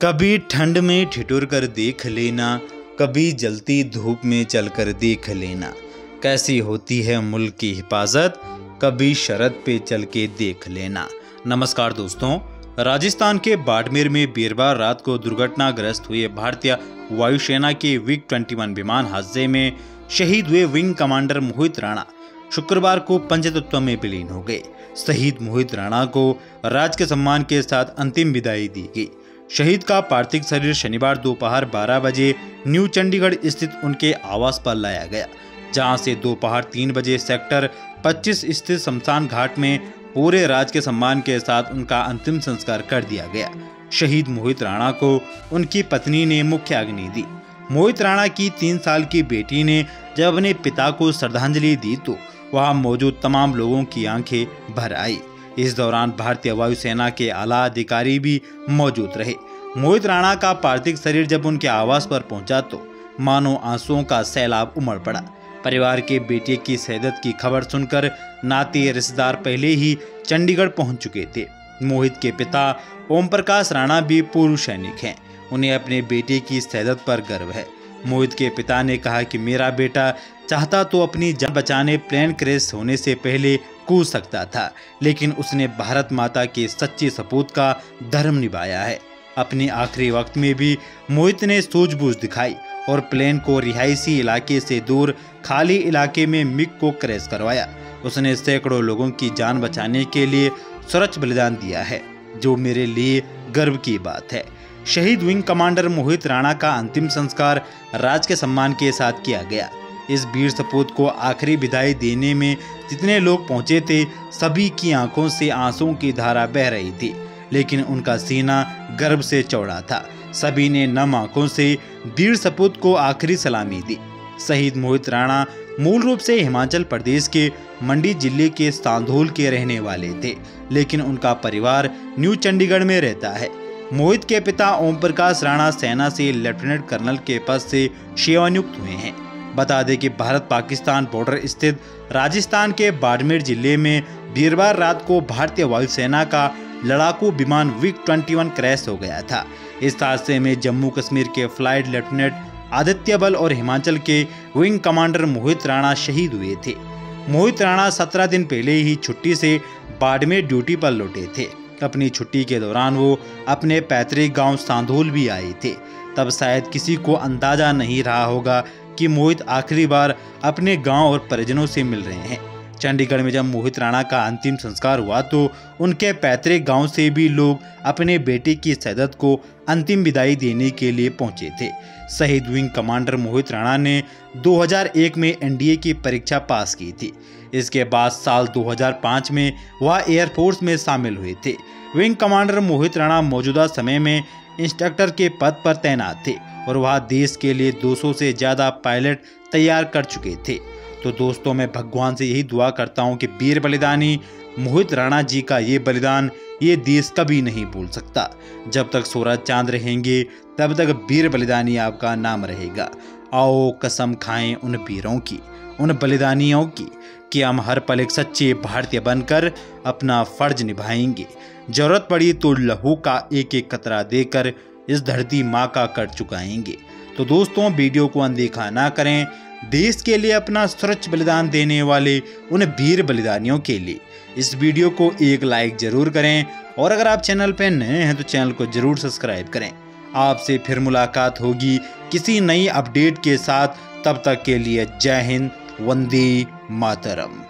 कभी ठंड में ठिठुर कर देख लेना, कभी जलती धूप में चलकर देख लेना। कैसी होती है मुल्क की हिफाजत, कभी शरद पे चल के देख लेना। नमस्कार दोस्तों, राजस्थान के बाड़मेर में वीरवार रात को दुर्घटनाग्रस्त हुए भारतीय वायुसेना के विग 21 विमान हादसे में शहीद हुए विंग कमांडर मोहित राणा शुक्रवार को पंचतत्व में विलीन हो गए। शहीद मोहित राणा को राज के सम्मान के साथ अंतिम विदाई दी गई। शहीद का पार्थिव शरीर शनिवार दोपहर 12 बजे न्यू चंडीगढ़ स्थित उनके आवास पर लाया गया, जहां से दोपहर 3 बजे सेक्टर 25 स्थित शमशान घाट में पूरे राज के सम्मान के साथ उनका अंतिम संस्कार कर दिया गया। शहीद मोहित राणा को उनकी पत्नी ने मुख्य अग्नि दी। मोहित राणा की 3 साल की बेटी ने जब अपने पिता को श्रद्धांजलि दी तो वहां मौजूद तमाम लोगों की आंखें भर आई। इस दौरान भारतीय वायुसेना के आला अधिकारी भी मौजूद रहे। मोहित राणा का पार्थिव शरीर जब उनके आवास पर पहुंचा तो मानो आंसुओं का सैलाब उमड़ पड़ा। परिवार के बेटे की शहादत की खबर सुनकर नाते रिश्तेदार पहले ही चंडीगढ़ पहुंच चुके थे। मोहित के पिता ओम प्रकाश राणा भी पूर्व सैनिक हैं। उन्हें अपने बेटे की शहादत पर गर्व है। मोहित के पिता ने कहा कि मेरा बेटा चाहता तो अपनी जान बचाने प्लेन क्रैश होने से पहले कूद सकता था, लेकिन उसने भारत माता के सच्चे सपूत का धर्म निभाया है। अपने आखिरी वक्त में भी मोहित ने सूझबूझ दिखाई और प्लेन को रिहायशी इलाके से दूर खाली इलाके में मिग को क्रैश करवाया। उसने सैकड़ों लोगों की जान बचाने के लिए सर्वोच्च बलिदान दिया है, जो मेरे लिए गर्व की बात है। शहीद विंग कमांडर मोहित राणा का अंतिम संस्कार राज के सम्मान के साथ किया गया। इस वीर सपूत को आखिरी विदाई देने में जितने लोग पहुंचे थे, सभी की आंखों से आंसुओं की धारा बह रही थी, लेकिन उनका सीना गर्व से चौड़ा था। सभी ने नम आंखों से वीर सपूत को आखिरी सलामी दी। शहीद मोहित राणा मूल रूप से हिमाचल प्रदेश के मंडी जिले के सांधोल के रहने वाले थे, लेकिन उनका परिवार न्यू चंडीगढ़ में रहता है। मोहित के पिता ओम प्रकाश राणा सेना से लेफ्टिनेंट कर्नल के पद से सेवानियुक्त हुए हैं। बता दें कि भारत पाकिस्तान बॉर्डर स्थित राजस्थान के बाड़मेर जिले में वीरवार रात को भारतीय वायुसेना का लड़ाकू विमान विग 21 क्रैश हो गया था। इस हादसे में जम्मू कश्मीर के फ्लाइट लेफ्टिनेंट आदित्य बल और हिमाचल के विंग कमांडर मोहित राणा शहीद हुए थे। मोहित राणा 17 दिन पहले ही छुट्टी से बाड़मेर ड्यूटी पर लौटे थे। अपनी छुट्टी के दौरान वो अपने पैतृक गांव सांधोल भी आए थे। तब शायद किसी को अंदाजा नहीं रहा होगा कि मोहित आखिरी बार अपने गांव और परिजनों से मिल रहे हैं। चंडीगढ़ में जब मोहित राणा का अंतिम संस्कार हुआ तो उनके पैतृक गांव से भी लोग अपने बेटे की शहादत को अंतिम विदाई देने के लिए पहुंचे थे। शहीद विंग कमांडर मोहित राणा ने 2001 में एनडीए की परीक्षा पास की थी। इसके बाद साल 2005 में वह एयरफोर्स में शामिल हुए थे। विंग कमांडर मोहित राणा मौजूदा समय में इंस्ट्रक्टर के पद पर तैनात थे और वह देश के लिए 200 से ज़्यादा पायलट तैयार कर चुके थे। तो दोस्तों, मैं भगवान से यही दुआ करता हूं कि वीर बलिदानी मोहित राणा जी का ये बलिदान ये देश कभी नहीं भूल सकता। जब तक सूरज चांद रहेंगे तब तक वीर बलिदानी आपका नाम रहेगा। आओ कसम खाएं उन वीरों की, उन बलिदानियों की, कि हम हर पल एक सच्चे भारतीय बनकर अपना फर्ज निभाएंगे। जरूरत पड़ी तो लहू का एक एक कतरा देकर इस धरती माँ का कर चुकाएंगे। तो दोस्तों, वीडियो को अनदेखा ना करें। देश के लिए अपना सर्वोच्च बलिदान देने वाले उन वीर बलिदानियों के लिए इस वीडियो को एक लाइक जरूर करें, और अगर आप चैनल पर नए हैं तो चैनल को जरूर सब्सक्राइब करें। आपसे फिर मुलाकात होगी किसी नई अपडेट के साथ। तब तक के लिए जय हिंद, वंदे मातरम।